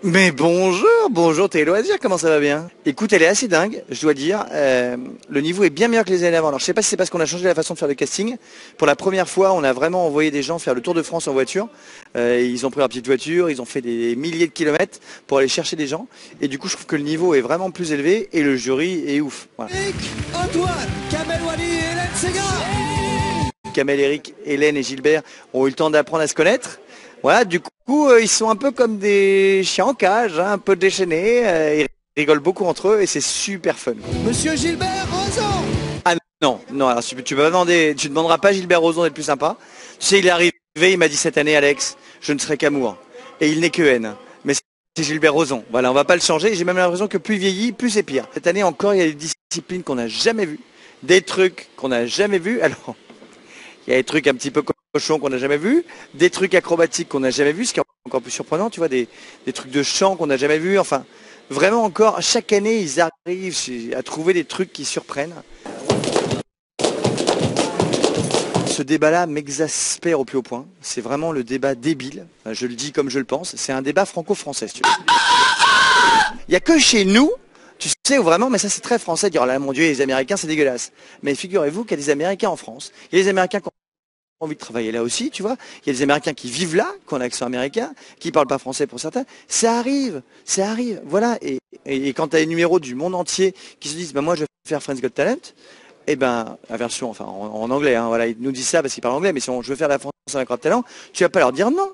Mais bonjour, t'es loisirs, comment ça va bien? Écoute, elle est assez dingue, je dois dire. Le niveau est bien meilleur que les années avant. Alors je sais pas si c'est parce qu'on a changé la façon de faire le casting. Pour la première fois, on a vraiment envoyé des gens faire le Tour de France en voiture. Ils ont pris leur petite voiture, ils ont fait des milliers de kilomètres pour aller chercher des gens. Et du coup, je trouve que le niveau est vraiment plus élevé et le jury est ouf. Voilà. Eric, Antoine, Kamel Wally et Hélène Ségara. Kamel, Eric, Hélène et Gilbert ont eu le temps d'apprendre à se connaître. Voilà, du coup, ils sont un peu comme des chiens en cage, hein, un peu déchaînés. Ils rigolent beaucoup entre eux et c'est super fun. Monsieur Gilbert Rozon. Ah non, alors tu vas demander, tu demanderas pas Gilbert Rozon d'être plus sympa. Tu sais, il est arrivé, il m'a dit cette année, Alex, je ne serai qu'amour. Et il n'est que haine. Mais c'est Gilbert Rozon. Voilà, on va pas le changer. J'ai même l'impression que plus il vieillit, plus c'est pire. Cette année encore, il y a des disciplines qu'on n'a jamais vues, des trucs qu'on n'a jamais vus. Alors, il y a des trucs un petit peu cochons qu'on n'a jamais vus, des trucs acrobatiques qu'on n'a jamais vus, ce qui est encore plus surprenant, tu vois, des trucs de chant qu'on n'a jamais vus. Enfin, vraiment encore, chaque année, ils arrivent à trouver des trucs qui surprennent. Ce débat-là m'exaspère au plus haut point. C'est vraiment le débat débile. Enfin, je le dis comme je le pense. C'est un débat franco-français, si tu veux. Il n'y a que chez nous, tu sais, où vraiment, mais ça c'est très français, de dire, oh là mon Dieu, les Américains, c'est dégueulasse. Mais figurez-vous qu'il y a des Américains en France. Il y a des Américains qui ont envie de travailler là aussi, tu vois. Il y a des Américains qui vivent là, qui ont l'accent américain, qui parlent pas français pour certains. Ça arrive, voilà. Et quand tu as les numéros du monde entier qui se disent, bah moi je vais faire Friends Got Talent, eh ben, la version, enfin en anglais, hein, voilà, ils nous disent ça parce qu'ils parlent anglais, mais si je veux faire la France avec Got Talent, tu vas pas leur dire non.